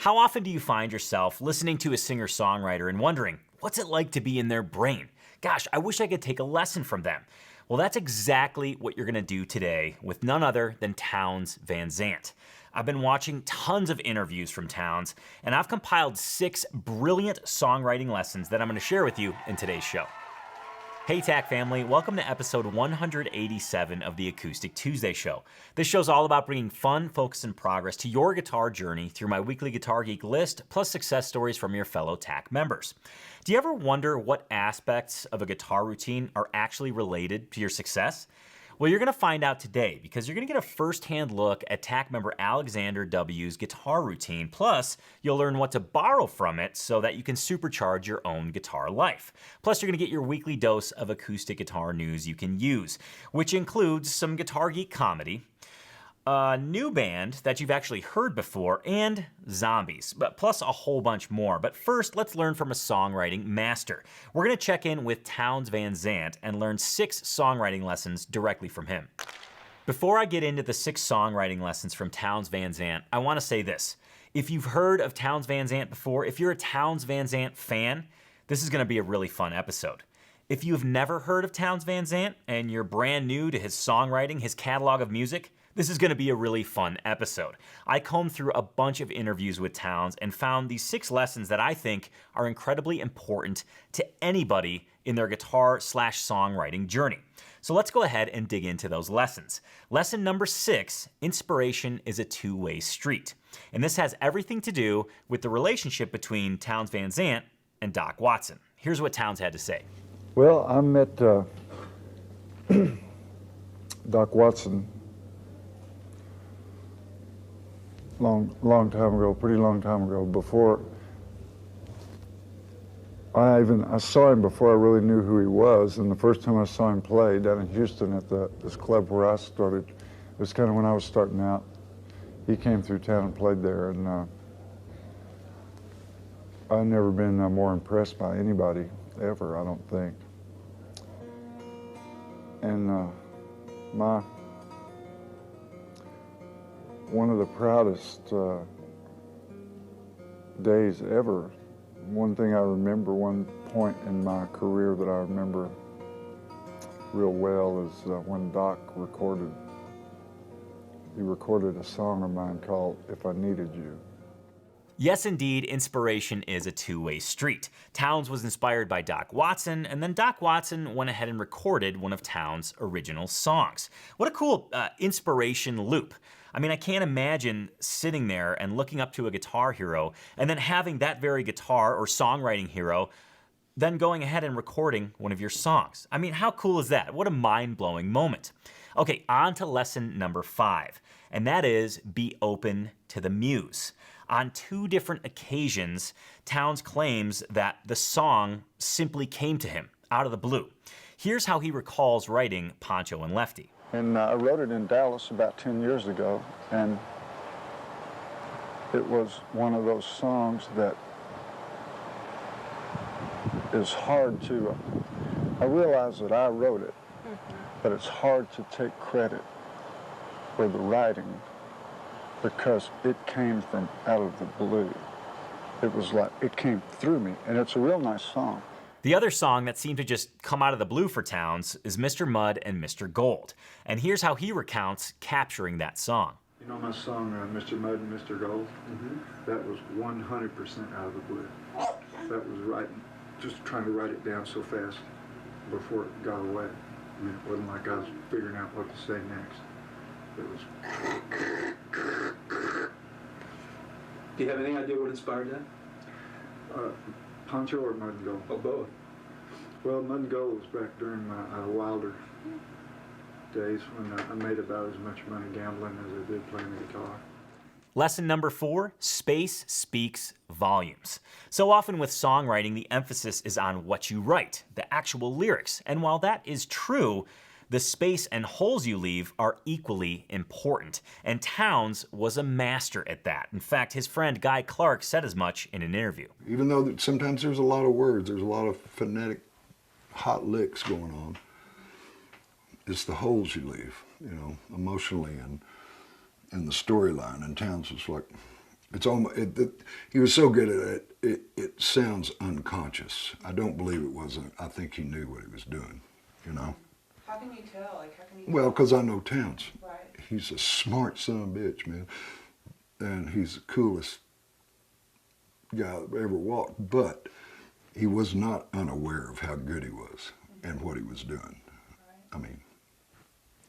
How often do you find yourself listening to a singer-songwriter and wondering, what's it like to be in their brain? Gosh, I wish I could take a lesson from them. Well, that's exactly what you're gonna do today with none other than Townes Van Zandt. I've been watching tons of interviews from Townes, and I've compiled 6 brilliant songwriting lessons that I'm gonna share with you in today's show. Hey TAC family, welcome to episode 187 of the Acoustic Tuesday Show. This show's all about bringing fun, focus, and progress to your guitar journey through my weekly Guitar Geek list, plus success stories from your fellow TAC members. Do you ever wonder what aspects of a guitar routine are actually related to your success? Well, you're gonna find out today because you're gonna get a first-hand look at TAC member Alexander W's guitar routine, plus you'll learn what to borrow from it so that you can supercharge your own guitar life. Plus you're gonna get your weekly dose of acoustic guitar news you can use, which includes some Guitar Geek comedy, a new band that you've actually heard before, and zombies, but plus a whole bunch more. But first, let's learn from a songwriting master. We're gonna check in with Townes Van Zandt and learn 6 songwriting lessons directly from him. Before I get into the 6 songwriting lessons from Townes Van Zandt, I wanna say this. If you've heard of Townes Van Zandt before, if you're a Townes Van Zandt fan, this is gonna be a really fun episode. If you've never heard of Townes Van Zandt and you're brand new to his songwriting, his catalog of music, this is gonna be a really fun episode. I combed through a bunch of interviews with Townes and found these 6 lessons that I think are incredibly important to anybody in their guitar/songwriting journey. So let's go ahead and dig into those lessons. Lesson number 6, inspiration is a two-way street. And this has everything to do with the relationship between Townes Van Zandt and Doc Watson. Here's what Townes had to say. Well, I met Doc Watson long time ago, pretty long time ago. Before I saw him before I really knew who he was. And the first time I saw him play down in Houston at this club where I started, it was kind of when I was starting out. He came through town and played there, and I've never been more impressed by anybody ever, I don't think. And one of the proudest days ever. One thing I remember, one point in my career that I remember real well is when Doc recorded a song of mine called If I Needed You. Yes, indeed, inspiration is a two-way street. Townes was inspired by Doc Watson, and then Doc Watson went ahead and recorded one of Townes' original songs. What a cool inspiration loop. I mean, I can't imagine sitting there and looking up to a guitar hero and then having that very guitar or songwriting hero then going ahead and recording one of your songs. I mean, how cool is that? What a mind-blowing moment. Okay, on to lesson number 5, and that is be open to the muse. On 2 different occasions, Townes claims that the song simply came to him out of the blue. Here's how he recalls writing Poncho and Lefty. And I wrote it in Dallas about 10 years ago, and it was one of those songs that is hard to, I realize that I wrote it, but it's hard to take credit for the writing because it came from out of the blue. It was like, it came through me, and it's a real nice song. The other song that seemed to just come out of the blue for Townes is Mr. Mud and Mr. Gold. And here's how he recounts capturing that song. You know my song, Mr. Mud and Mr. Gold? That was 100% out of the blue. That was writing, just trying to write it down so fast before it got away. I mean, it wasn't like I was figuring out what to say next. It was... Do you have any idea what inspired that? Poncho or Mud and Gold? Oh, both. Well, Mud and Gold was back during my Wilder days when I made about as much money gambling as I did playing the guitar. Lesson number 4, space speaks volumes. So often with songwriting, the emphasis is on what you write, the actual lyrics. And while that is true, the space and holes you leave are equally important. And Townes was a master at that. In fact, his friend Guy Clark said as much in an interview. Even though sometimes there's a lot of words, there's a lot of phonetic hot licks going on, it's the holes you leave, you know, emotionally and the storyline. And Townes was like, It's almost, he was so good at it, it sounds unconscious. I don't believe it wasn't. I think he knew what he was doing, you know? How can you tell? Like, how can you Well, tell? because I know Townes. Right. He's a smart son of a bitch, man. And he's the coolest guy that ever walked. But he was not unaware of how good he was and what he was doing. Right. I mean,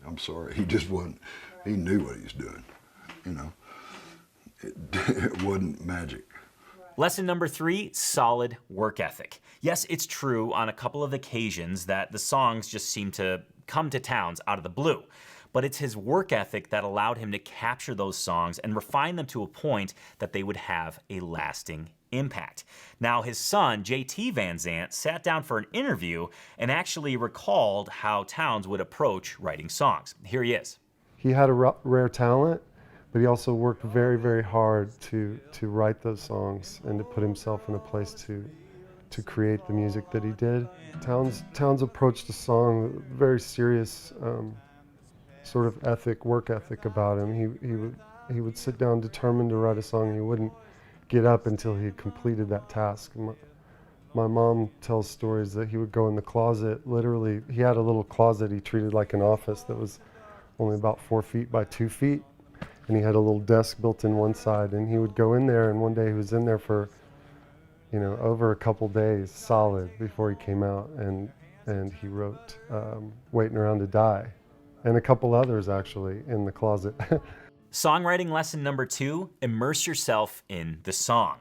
I'm sorry, he just wasn't, he knew what he was doing, you know? It wasn't magic. Lesson number 3, solid work ethic. Yes, it's true on a couple of occasions that the songs just seem to come to Townes out of the blue. But it's his work ethic that allowed him to capture those songs and refine them to a point that they would have a lasting impact. Now, his son, JT Van Zandt, sat down for an interview and actually recalled how Townes would approach writing songs. Here he is. He had a rare talent, but he also worked very, very hard to write those songs and to put himself in a place to create the music that he did. Townes approached the song with a very serious sort of work ethic about him. He would sit down determined to write a song, and he wouldn't get up until he had completed that task. My mom tells stories that he would go in the closet, literally, he had a little closet he treated like an office that was only about 4 feet by 2 feet, and he had a little desk built in one side, and he would go in there, and one day he was in there for, you know, over a couple days solid before he came out, and he wrote Waiting Around to Die, and a couple others actually in the closet. Songwriting lesson number 2, immerse yourself in the song.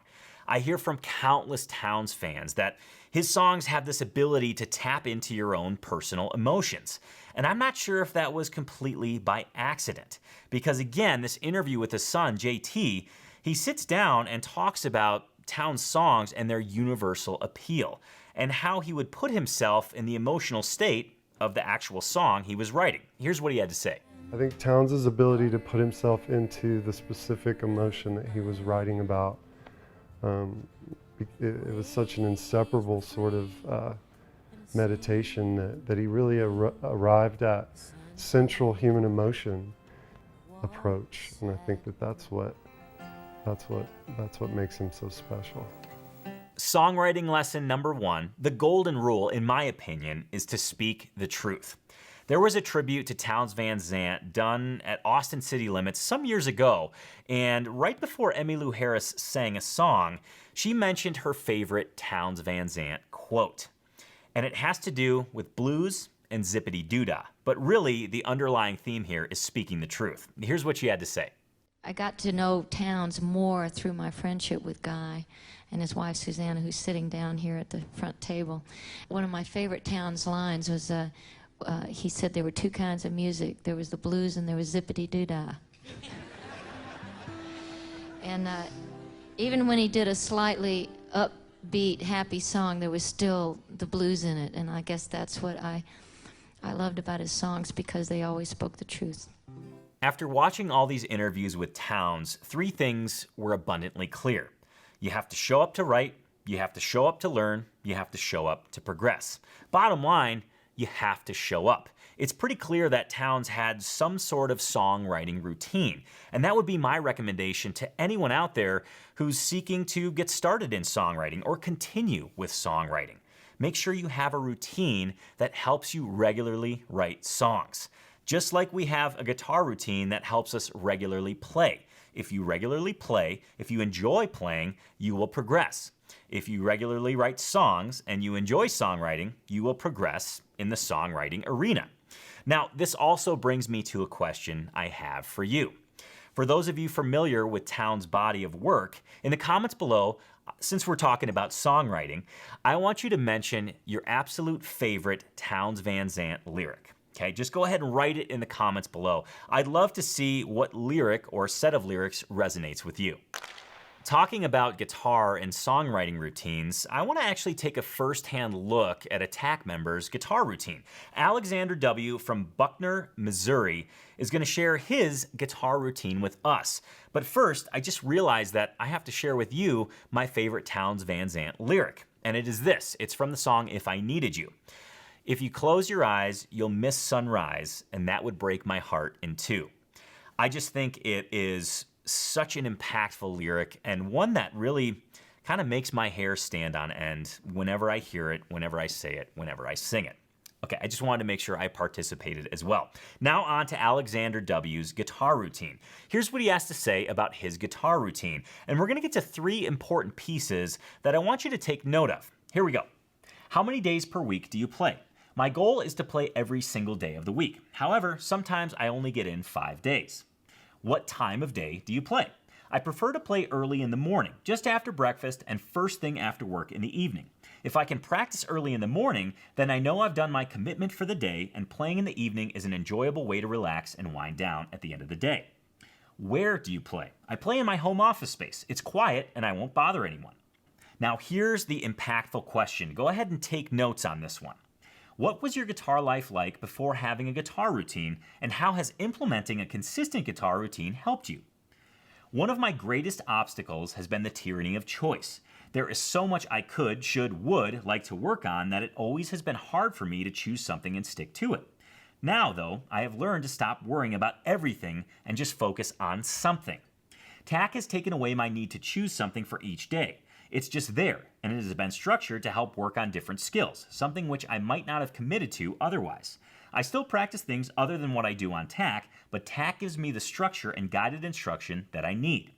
I hear from countless Townes fans that his songs have this ability to tap into your own personal emotions. And I'm not sure if that was completely by accident. Because again, this interview with his son, JT, he sits down and talks about Townes' songs and their universal appeal, and how he would put himself in the emotional state of the actual song he was writing. Here's what he had to say. I think Townes' ability to put himself into the specific emotion that he was writing about, it was such an inseparable sort of meditation that he really arrived at central human emotion approach, and I think that's what makes him so special. Songwriting lesson number 1, the golden rule, in my opinion, is to speak the truth. There was a tribute to Townes Van Zandt done at Austin City Limits some years ago, and right before Emmylou Harris sang a song, she mentioned her favorite Townes Van Zandt quote. And it has to do with blues and zippity-doo-dah. But really, the underlying theme here is speaking the truth. Here's what she had to say. I got to know Townes more through my friendship with Guy and his wife Susanna, who's sitting down here at the front table. One of my favorite Townes lines was, he said there were 2 kinds of music. There was the blues and there was zippity-doo-dah. And even when he did a slightly upbeat, happy song, there was still the blues in it. And I guess that's what I loved about his songs, because they always spoke the truth. After watching all these interviews with Townes, 3 things were abundantly clear. You have to show up to write, you have to show up to learn, you have to show up to progress. Bottom line, you have to show up. It's pretty clear that Townes had some sort of songwriting routine, and that would be my recommendation to anyone out there who's seeking to get started in songwriting or continue with songwriting. Make sure you have a routine that helps you regularly write songs. Just like we have a guitar routine that helps us regularly play. If you regularly play, if you enjoy playing, you will progress. If you regularly write songs and you enjoy songwriting, you will progress in the songwriting arena. Now, this also brings me to a question I have for you. For those of you familiar with Townes' body of work, in the comments below, since we're talking about songwriting, I want you to mention your absolute favorite Townes Van Zandt lyric. Okay, just go ahead and write it in the comments below. I'd love to see what lyric or set of lyrics resonates with you. Talking about guitar and songwriting routines, I want to actually take a first-hand look at a TAC member's guitar routine. Alexander W. from Buckner, Missouri is going to share his guitar routine with us. But first, I just realized that I have to share with you my favorite Townes Van Zandt lyric. And it is this. It's from the song If I Needed You. If you close your eyes, you'll miss sunrise, and that would break my heart in 2. I just think it is such an impactful lyric, and one that really kind of makes my hair stand on end whenever I hear it, whenever I say it, whenever I sing it. Okay, I just wanted to make sure I participated as well. Now on to Alexander W.'s guitar routine. Here's what he has to say about his guitar routine, and we're gonna get to 3 important pieces that I want you to take note of. Here we go. How many days per week do you play? My goal is to play every single day of the week. However, sometimes I only get in 5 days. What time of day do you play? I prefer to play early in the morning, just after breakfast and first thing after work in the evening. If I can practice early in the morning, then I know I've done my commitment for the day, and playing in the evening is an enjoyable way to relax and wind down at the end of the day. Where do you play? I play in my home office space. It's quiet and I won't bother anyone. Now here's the impactful question. Go ahead and take notes on this one. What was your guitar life like before having a guitar routine, and how has implementing a consistent guitar routine helped you? One of my greatest obstacles has been the tyranny of choice. There is so much I could, should, would like to work on that it always has been hard for me to choose something and stick to it. Now, though, I have learned to stop worrying about everything and just focus on something. TAC has taken away my need to choose something for each day. It's just there, and it has been structured to help work on different skills, something which I might not have committed to otherwise. I still practice things other than what I do on TAC, but TAC gives me the structure and guided instruction that I need.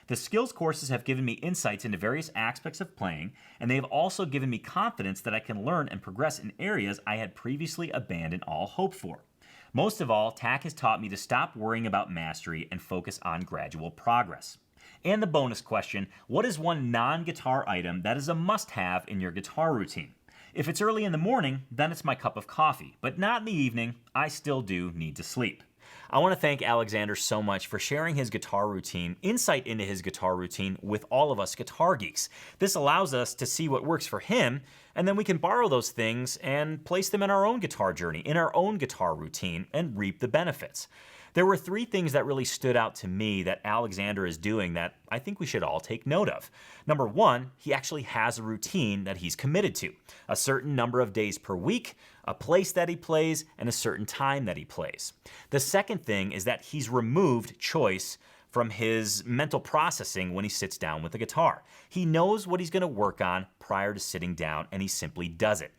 The skills courses have given me insights into various aspects of playing, and they have also given me confidence that I can learn and progress in areas I had previously abandoned all hope for. Most of all, TAC has taught me to stop worrying about mastery and focus on gradual progress. And the bonus question, what is one non-guitar item that is a must-have in your guitar routine? If it's early in the morning, then it's my cup of coffee, but not in the evening. I still do need to sleep. I want to thank Alexander so much for sharing his guitar routine, insight into his guitar routine with all of us guitar geeks. This allows us to see what works for him, and then we can borrow those things and place them in our own guitar journey, in our own guitar routine, and reap the benefits. There were 3 things that really stood out to me that Alexander is doing that I think we should all take note of. Number 1, he actually has a routine that he's committed to. A certain number of days per week, a place that he plays, and a certain time that he plays. The second thing is that he's removed choice from his mental processing when he sits down with the guitar. He knows what he's going to work on prior to sitting down, and he simply does it.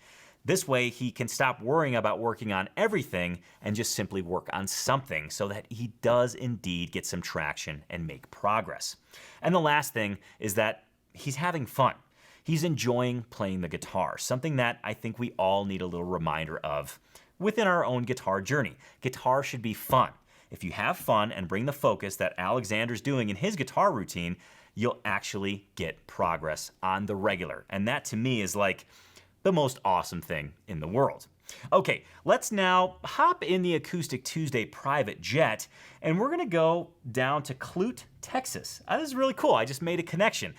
This way, he can stop worrying about working on everything and just simply work on something so that he does indeed get some traction and make progress. And the last thing is that he's having fun. He's enjoying playing the guitar, something that I think we all need a little reminder of within our own guitar journey. Guitar should be fun. If you have fun and bring the focus that Alexander's doing in his guitar routine, you'll actually get progress on the regular. And that to me is like the most awesome thing in the world. Okay, let's now hop in the Acoustic Tuesday private jet, and we're gonna go down to Clute, Texas. This is really cool. I just made a connection.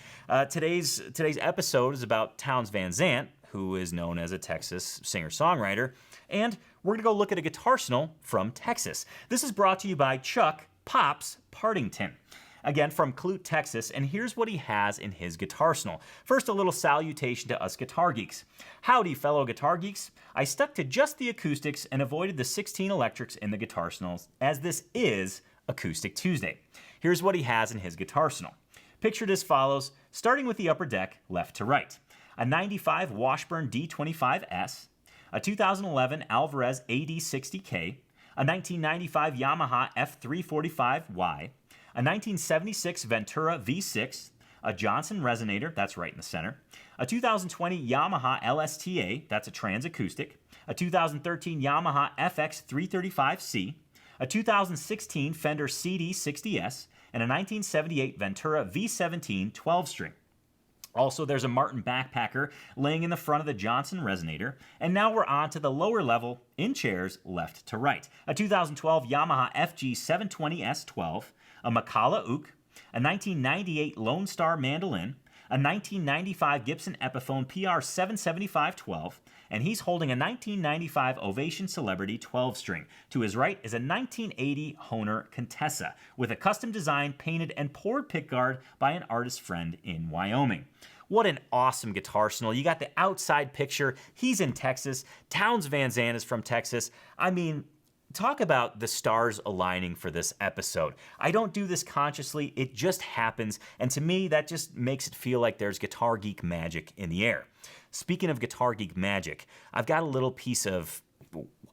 Today's episode is about Townes Van Zandt, who is known as a Texas singer-songwriter, and we're gonna go look at a guitarsenal from Texas. This is brought to you by Chuck Pops Partington. Again, from Clute, Texas, and here's what he has in his guitarsenal. First, a little salutation to us guitar geeks. Howdy, fellow guitar geeks. I stuck to just the acoustics and avoided the 16 electrics in the guitarsenals, as this is Acoustic Tuesday. Here's what he has in his guitarsenal. Pictured as follows, starting with the upper deck, left to right. A 95 Washburn D25S, a 2011 Alvarez AD60K, a 1995 Yamaha F345Y, a 1976 Ventura V6, a Johnson Resonator, that's right in the center, a 2020 Yamaha LSTA, that's a trans acoustic, a 2013 Yamaha FX335C, a 2016 Fender CD60S, and a 1978 Ventura V17 12-string. Also, there's a Martin backpacker laying in the front of the Johnson Resonator. And now we're on to the lower level in chairs left to right. A 2012 Yamaha FG720S12, a Macala Ook, a 1998 Lone Star mandolin, a 1995 Gibson Epiphone PR775-12, and he's holding a 1995 Ovation Celebrity 12-string. To his right is a 1980 Hohner Contessa with a custom designed, painted, and poured pickguard by an artist friend in Wyoming. What an awesome guitarsenal. You got the outside picture. He's in Texas. Townes Van Zandt is from Texas. I mean, talk about the stars aligning for this episode. I don't do this consciously, it just happens, and to me that just makes it feel like there's guitar geek magic in the air. Speaking of guitar geek magic, I've got a little piece of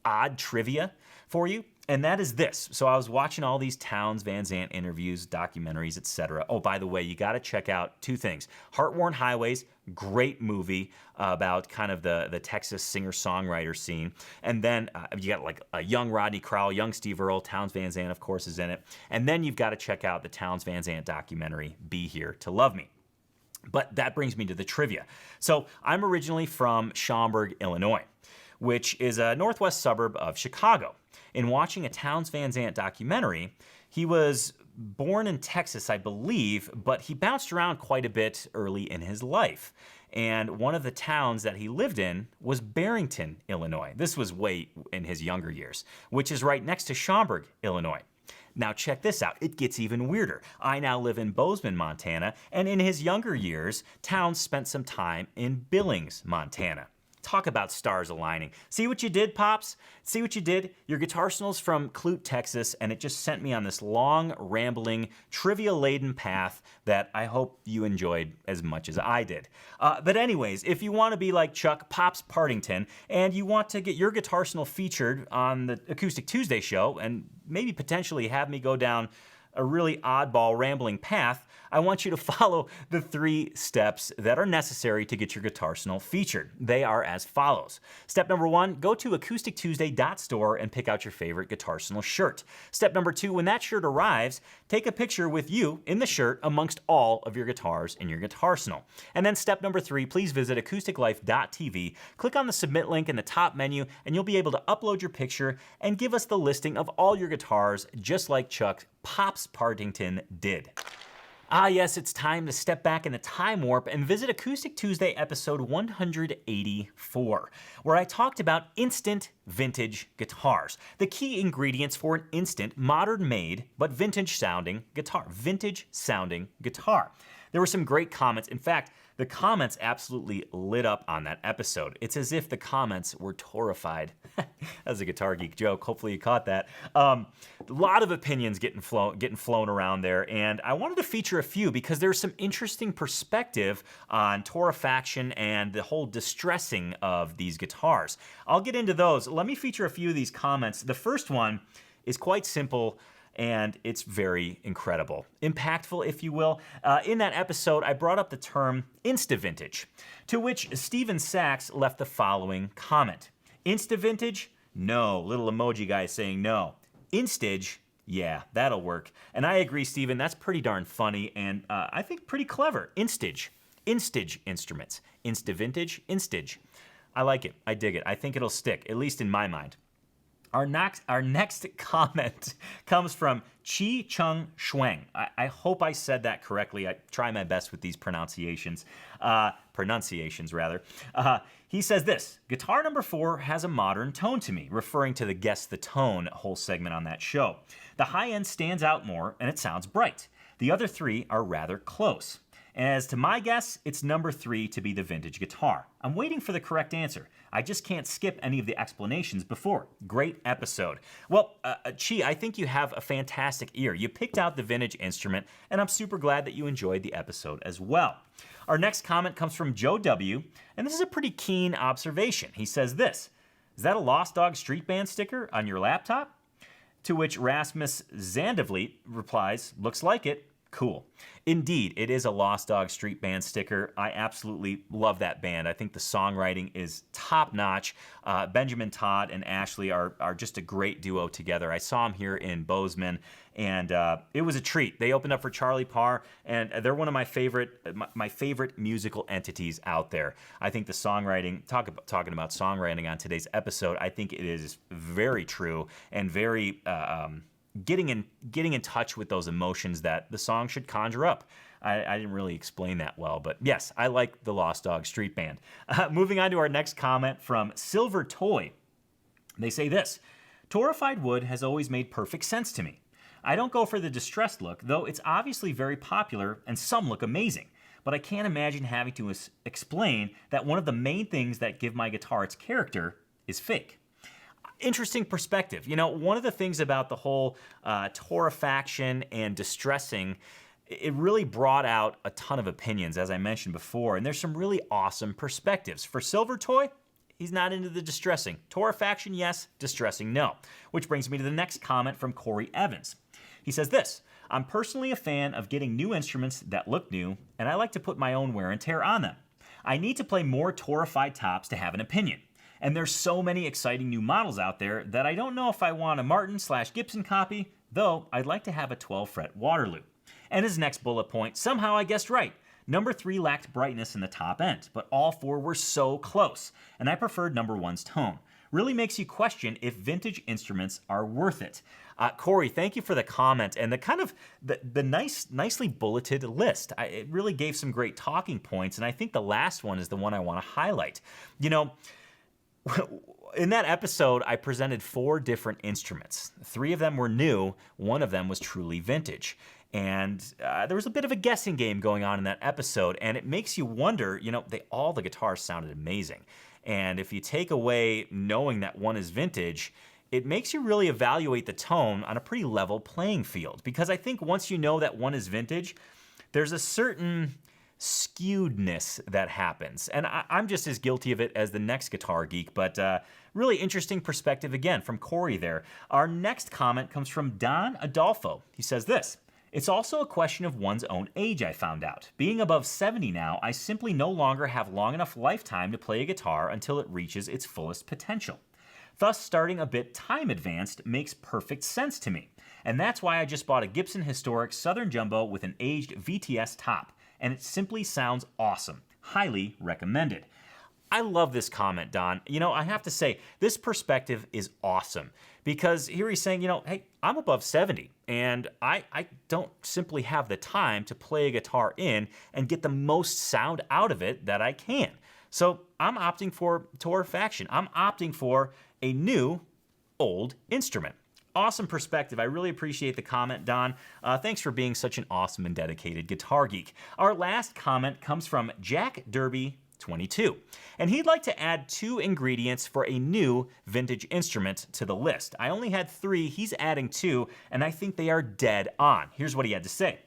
odd trivia for you, and that is this. So I was watching all these Townes Van Zandt interviews, documentaries, etc. Oh, by the way, you got to check out two things. Heart-Worn Highways, great movie about kind of the Texas singer-songwriter scene. And then you got like a young Rodney Crowell, young Steve Earle, Townes Van Zandt, of course, is in it. And then you've got to check out the Townes Van Zandt documentary, Be Here to Love Me. But that brings me to the trivia. So I'm originally from Schaumburg, Illinois, which is a northwest suburb of Chicago. In watching a Townes Van Zandt documentary, he was born in Texas, I believe, but he bounced around quite a bit early in his life. And one of the towns that he lived in was Barrington, Illinois. This was way in his younger years, which is right next to Schaumburg, Illinois. Now check this out, it gets even weirder. I now live in Bozeman, Montana, and in his younger years, Townes spent some time in Billings, Montana. Talk about stars aligning. See what you did, Pops? See what you did? Your Guitarsenals from Clute, Texas, and it just sent me on this long, rambling, trivia-laden path that I hope you enjoyed as much as I did. But anyways, if you want to be like Chuck Pops Partington, and you want to get your Guitarsenal featured on the Acoustic Tuesday show, and maybe potentially have me go down a really oddball, rambling path, I want you to follow the 3 steps that are necessary to get your Guitarsenal featured. They are as follows. Step number 1, go to acoustictuesday.store and pick out your favorite Guitarsenal shirt. Step number 2, when that shirt arrives, take a picture with you in the shirt amongst all of your guitars in your Guitarsenal. And then step number 3, please visit acousticlife.tv, click on the submit link in the top menu, and you'll be able to upload your picture and give us the listing of all your guitars, just like Chuck Pops Partington did. Ah yes, it's time to step back in the time warp and visit Acoustic Tuesday episode 184, where I talked about instant vintage guitars, the key ingredients for an instant, modern-made, but vintage-sounding guitar. Vintage-sounding guitar. There were some great comments. In fact, the comments absolutely lit up on that episode. It's as if the comments were torrified. That's a Guitar Geek joke. Hopefully you caught that. A lot of opinions getting flown around there, and I wanted to feature a few because there's some interesting perspective on torrefaction and the whole distressing of these guitars. I'll get into those. Let me feature a few of these comments. The first one is quite simple, and it's very incredible. Impactful, if you will. In that episode, I brought up the term insta-vintage, to which Steven Sachs left the following comment. Insta-vintage? No. Little emoji guy saying no. Instage? Yeah, that'll work. And I agree, Steven, that's pretty darn funny and I think pretty clever. Instage. Instage instruments. Insta-vintage? Instage. I like it. I dig it. I think it'll stick, at least in my mind. Our next comment comes from Chi Chung Shuang. I hope I said that correctly. I try my best with these pronunciations. He says this, guitar number 4 has a modern tone to me, referring to the Guess the Tone whole segment on that show. The high end stands out more and it sounds bright. The other 3 are rather close. As to my guess, it's number 3 to be the vintage guitar. I'm waiting for the correct answer. I just can't skip any of the explanations before. Great episode. Well, Chi, I think you have a fantastic ear. You picked out the vintage instrument, and I'm super glad that you enjoyed the episode as well. Our next comment comes from Joe W., and this is a pretty keen observation. He says this, is that a Lost Dog Street Band sticker on your laptop? To which Rasmus Zandavliet replies, looks like it. Cool. Indeed, it is a Lost Dog Street Band sticker. I absolutely love that band. I think the songwriting is top-notch. Benjamin Todd and Ashley are just a great duo together. I saw them here in Bozeman, and it was a treat. They opened up for Charlie Parr, and they're one of my favorite musical entities out there. I think the songwriting, talking about songwriting on today's episode, I think it is very true and very getting in touch with those emotions that the song should conjure up. I didn't really explain that well, but yes, I like the Lost Dog Street Band. Moving on to our next comment from Silver Toy. They say this, torrified wood has always made perfect sense to me. I don't go for the distressed look, though it's obviously very popular and some look amazing, but I can't imagine having to explain that one of the main things that give my guitar its character is fake. Interesting perspective. You know, one of the things about the whole torrefaction and distressing, it really brought out a ton of opinions, as I mentioned before, and there's some really awesome perspectives. For Silvertoy, he's not into the distressing. Torrefaction, yes. Distressing, no. Which brings me to the next comment from Corey Evans. He says this: I'm personally a fan of getting new instruments that look new, and I like to put my own wear and tear on them. I need to play more torrefied tops to have an opinion. And there's so many exciting new models out there that I don't know if I want a Martin/Gibson copy, though I'd like to have a 12-fret Waterloo. And his next bullet point, somehow I guessed right. Number 3 lacked brightness in the top end, but all 4 were so close, and I preferred number 1's tone. Really makes you question if vintage instruments are worth it. Corey, thank you for the comment and the kind of the nicely bulleted list. It really gave some great talking points, and I think the last one is the one I want to highlight. You know, in that episode, I presented 4 different instruments. 3 of them were new, 1 of them was truly vintage. And there was a bit of a guessing game going on in that episode, and it makes you wonder, you know, all the guitars sounded amazing. And if you take away knowing that one is vintage, it makes you really evaluate the tone on a pretty level playing field. Because I think once you know that one is vintage, there's a certain skewedness that happens. And I'm just as guilty of it as the next guitar geek, but really interesting perspective again from Corey there. Our next comment comes from Don Adolfo. He says this: it's also a question of one's own age, I found out. Being above 70 now, I simply no longer have long enough lifetime to play a guitar until it reaches its fullest potential. Thus, starting a bit time advanced makes perfect sense to me. And that's why I just bought a Gibson Historic Southern Jumbo with an aged VTS top. And it simply sounds awesome. Highly recommended. I love this comment, Don. You know, I have to say, this perspective is awesome. Because here he's saying, you know, hey, I'm above 70, and I don't simply have the time to play a guitar in and get the most sound out of it that I can. So I'm opting for torrefaction. I'm opting for a new, old instrument. Awesome perspective. I really appreciate the comment, Don. Thanks for being such an awesome and dedicated guitar geek. Our last comment comes from Jack Derby 22, and he'd like to add 2 ingredients for a new vintage instrument to the list. I only had 3, he's adding 2, and I think they are dead on. Here's what he had to say.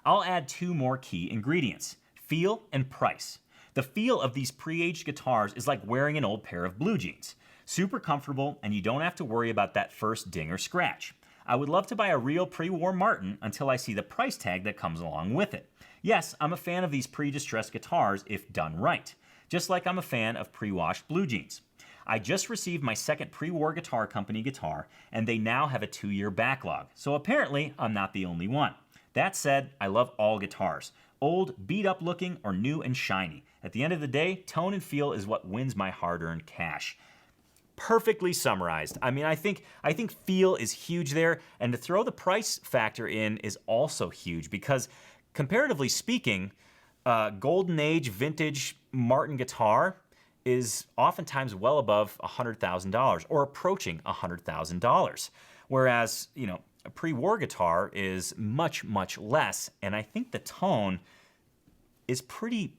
I'll add 2 more key ingredients: feel and price. The feel of these pre-aged guitars is like wearing an old pair of blue jeans. Super comfortable, and you don't have to worry about that first ding or scratch. I would love to buy a real pre-war Martin until I see the price tag that comes along with it. Yes, I'm a fan of these pre-distressed guitars if done right, just like I'm a fan of pre-washed blue jeans. I just received my second pre-war guitar company guitar, and they now have a 2-year backlog, so apparently I'm not the only one. That said, I love all guitars, old, beat-up looking, or new and shiny. At the end of the day, tone and feel is what wins my hard-earned cash. Perfectly summarized. I mean, I think feel is huge there, and to throw the price factor in is also huge because, comparatively speaking, golden age vintage Martin guitar is oftentimes well above $100,000 or approaching $100,000, whereas a pre-war guitar is much less, and I think the tone is pretty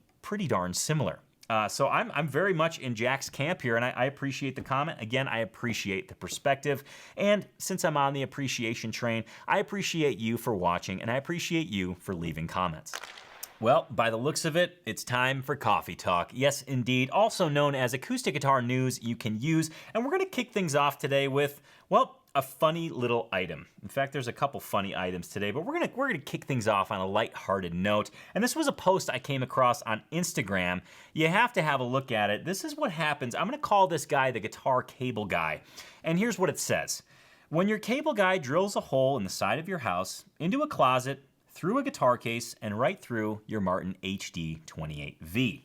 darn similar. So I'm very much in Jack's camp here, and I appreciate the comment. Again, I appreciate the perspective. And since I'm on the appreciation train, I appreciate you for watching, and I appreciate you for leaving comments. Well, by the looks of it, it's time for Coffee Talk. Yes, indeed, also known as acoustic guitar news you can use. And we're going to kick things off today with, well, a funny little item. In fact, there's a couple funny items today, but we're gonna kick things off on a light-hearted note. And this was a post I came across on Instagram. You have to have a look at it. This is what happens. I'm gonna call this guy the guitar cable guy. And here's what it says. When your cable guy drills a hole in the side of your house, into a closet, through a guitar case, and right through your Martin HD 28V.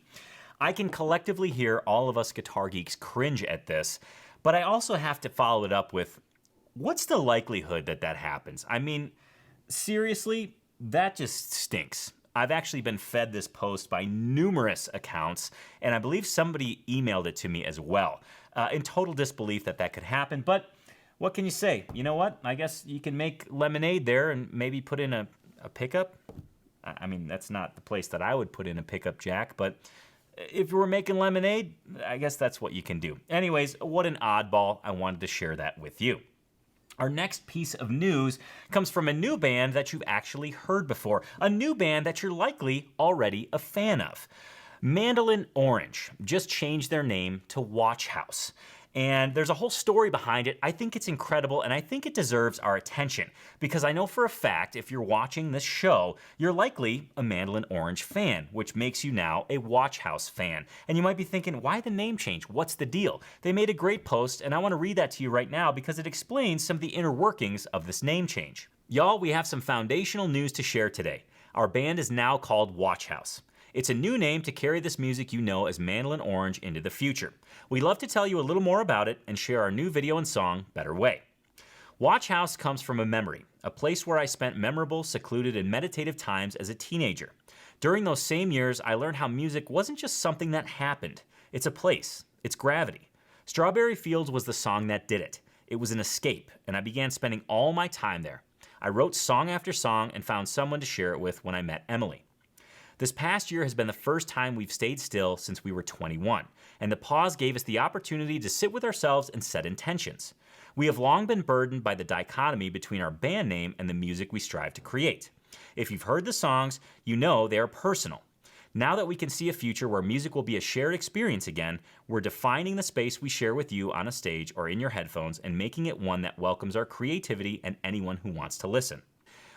I can collectively hear all of us guitar geeks cringe at this, but I also have to follow it up with, what's the likelihood that that happens? I mean, seriously, that just stinks. I've actually been fed this post by numerous accounts, and I believe somebody emailed it to me as well, in total disbelief that that could happen. But what can you say? You know what? I guess you can make lemonade there and maybe put in a pickup. I mean, that's not the place that I would put in a pickup jack, but If you were making lemonade, I guess that's what you can do. Anyways, what an oddball. I wanted to share that with you. Our next piece of news comes from a new band that you've actually heard before, a new band that you're likely already a fan of. Mandolin Orange just changed their name to Watch House. And there's a whole story behind it. I think it's incredible, and I think it deserves our attention, because I know for a fact if you're watching this show, you're likely a Mandolin Orange fan, which makes you now a Watch House fan. And you might be thinking, why the name change? What's the deal? They made a great post, and I want to read that to you right now because it explains some of the inner workings of this name change. Y'all, we have some foundational news to share today. Our band is now called Watch House. It's a new name to carry this music you know as Mandolin Orange into the future. We'd love to tell you a little more about it and share our new video and song, Better Way. Watch House comes from a memory, a place where I spent memorable, secluded, and meditative times as a teenager. During those same years, I learned how music wasn't just something that happened. It's a place. It's gravity. Strawberry Fields was the song that did it. It was an escape, and I began spending all my time there. I wrote song after song and found someone to share it with when I met Emily. This past year has been the first time we've stayed still since we were 21, and the pause gave us the opportunity to sit with ourselves and set intentions. We have long been burdened by the dichotomy between our band name and the music we strive to create. If you've heard the songs, you know they are personal. Now that we can see a future where music will be a shared experience again, we're defining the space we share with you on a stage or in your headphones and making it one that welcomes our creativity and anyone who wants to listen.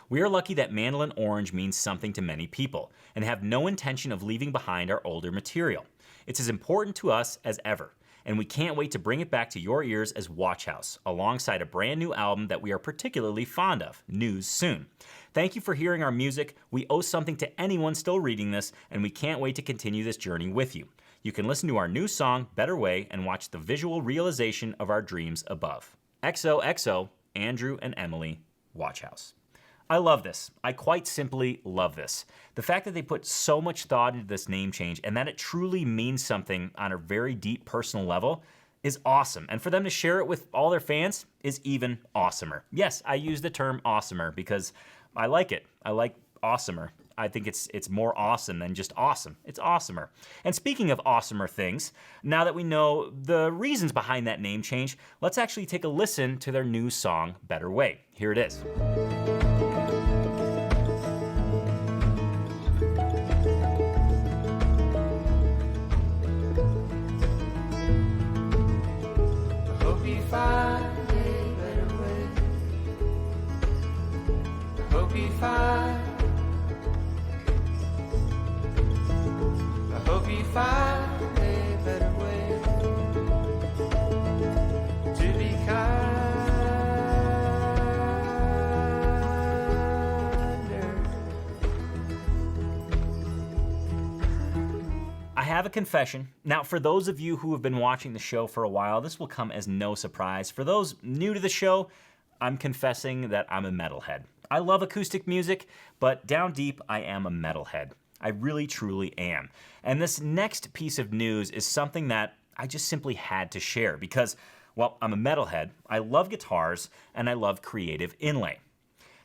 We are lucky that Mandolin Orange means something to many people and have no intention of leaving behind our older material. It's as important to us as ever, and we can't wait to bring it back to your ears as Watch House, alongside a brand new album that we are particularly fond of, news soon. Thank you for hearing our music. We owe something to anyone still reading this, and we can't wait to continue this journey with you. You can listen to our new song, Better Way, and watch the visual realization of our dreams above. XOXO, Andrew and Emily, Watch House. I love this. I quite simply love this. The fact that they put so much thought into this name change and that it truly means something on a very deep personal level is awesome. And for them to share it with all their fans is even awesomer. Yes, I use the term awesomer because I like it. I like awesomer. I think it's more awesome than just awesome. It's awesomer. And speaking of awesomer things, now that we know the reasons behind that name change, let's actually take a listen to their new song, Better Way. Here it is. I have a confession. Now, for those of you who have been watching the show for a while, this will come as no surprise. For those new to the show, I'm confessing that I'm a metalhead. I love acoustic music, but down deep, I am a metalhead. I really, truly am. And this next piece of news is something that I just simply had to share because, well, I'm a metalhead, I love guitars, and I love creative inlay.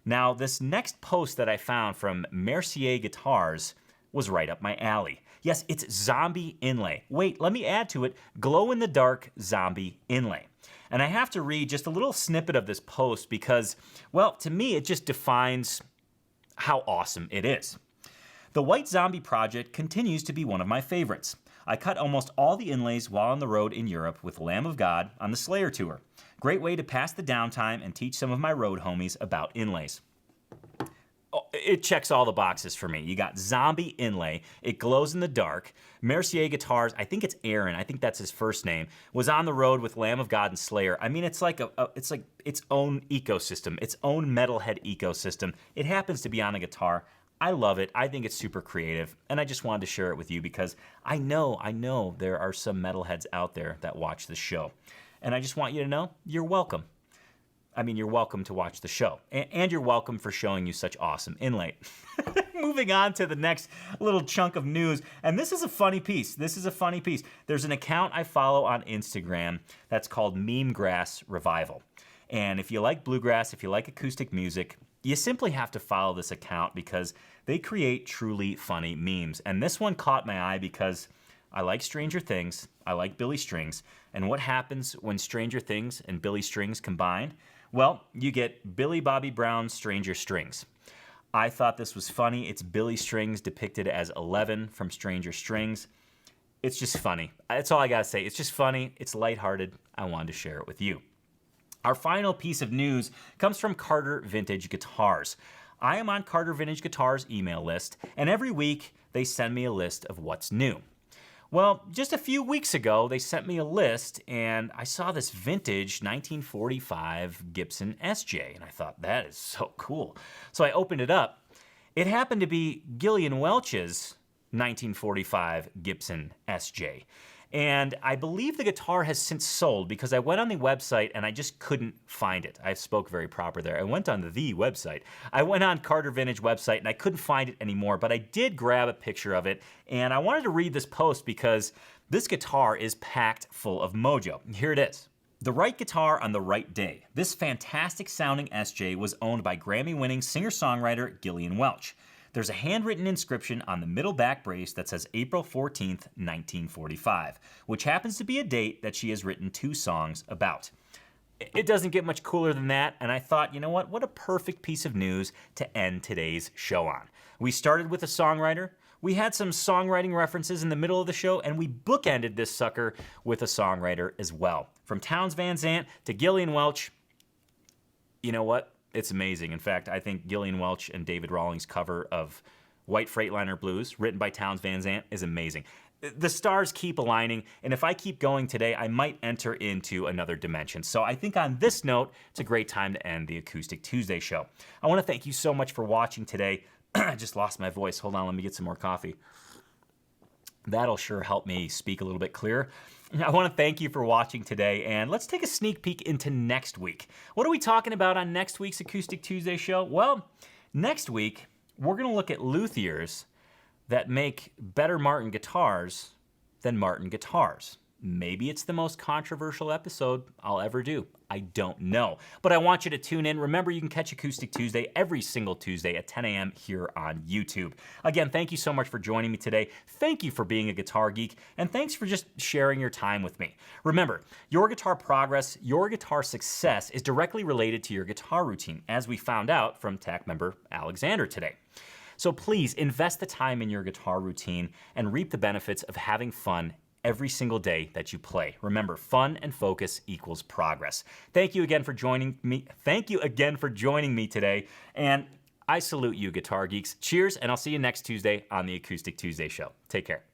Now, this next post that I found from Mercier Guitars was right up my alley. Yes, it's zombie inlay. Wait, let me add to it, glow-in-the-dark zombie inlay. And I have to read just a little snippet of this post because, well, to me, it just defines how awesome it is. The White Zombie project continues to be one of my favorites. I cut almost all the inlays while on the road in Europe with Lamb of God on the Slayer tour. Great way to pass the downtime and teach some of my road homies about inlays. It checks all the boxes for me. You got zombie inlay. It glows in the dark. Mercier Guitars, I think it's Aaron, I think that's his first name, was on the road with Lamb of God and Slayer. I mean, it's like its own ecosystem, its own metalhead ecosystem. It happens to be on a guitar. I love it. I think it's super creative, and I just wanted to share it with you because I know there are some metalheads out there that watch this show, and I just want you to know you're welcome. I mean, you're welcome to watch the show, and you're welcome for showing you such awesome inlay. Moving on to the next little chunk of news, and this is a funny piece. There's an account I follow on Instagram that's called Meme Grass Revival, and if you like bluegrass, if you like acoustic music, you simply have to follow this account because they create truly funny memes. And this one caught my eye because, I like Stranger Things, I like Billy Strings, and what happens when Stranger Things and Billy Strings combine? Well, you get Billy Bobby Brown's Stranger Strings. I thought this was funny. It's Billy Strings depicted as 11 from Stranger Strings. It's just funny. That's all I gotta say. It's just funny. It's lighthearted. I wanted to share it with you. Our final piece of news comes from Carter Vintage Guitars. I am on Carter Vintage Guitars email list, and every week they send me a list of what's new. Well, just a few weeks ago, they sent me a list, and I saw this vintage 1945 Gibson SJ, and I thought, that is so cool. So I opened it up. It happened to be Gillian Welch's 1945 Gibson SJ. And I believe the guitar has since sold because I went on the website and I just couldn't find it. I spoke very proper there. I went on the website. I went on Carter Vintage website and I couldn't find it anymore, but I did grab a picture of it and I wanted to read this post because this guitar is packed full of mojo. Here it is. The right guitar on the right day. This fantastic sounding SJ was owned by Grammy-winning singer-songwriter Gillian Welch. There's a handwritten inscription on the middle back brace that says April 14th, 1945, which happens to be a date that she has written 2 songs about. It doesn't get much cooler than that, and I thought, you know what a perfect piece of news to end today's show on. We started with a songwriter, we had some songwriting references in the middle of the show, and we bookended this sucker with a songwriter as well. From Townes Van Zandt to Gillian Welch, you know what? It's amazing. In fact, I think Gillian Welch and David Rawlings' cover of White Freightliner Blues, written by Townes Van Zandt, is amazing. The stars keep aligning, and if I keep going today, I might enter into another dimension. So I think on this note, it's a great time to end the Acoustic Tuesday show. I want to thank you so much for watching today. I just lost my voice. Hold on, let me get some more coffee. That'll sure help me speak a little bit clearer. I want to thank you for watching today, and let's take a sneak peek into next week. What are we talking about on next week's Acoustic Tuesday show? Well, next week, we're going to look at luthiers that make better Martin guitars than Martin guitars. Maybe it's the most controversial episode I'll ever do. I don't know. But I want you to tune in. Remember, you can catch Acoustic Tuesday every single Tuesday at 10 a.m. here on YouTube. Again, thank you so much for joining me today. Thank you for being a guitar geek, and thanks for just sharing your time with me. Remember, your guitar progress, your guitar success is directly related to your guitar routine, as we found out from TAC member Alexander today. So please invest the time in your guitar routine and reap the benefits of having fun every single day that you play. Remember, fun and focus equals progress. Thank you again for joining me. Thank you again for joining me today. And I salute you, guitar geeks. Cheers, and I'll see you next Tuesday on the Acoustic Tuesday show. Take care.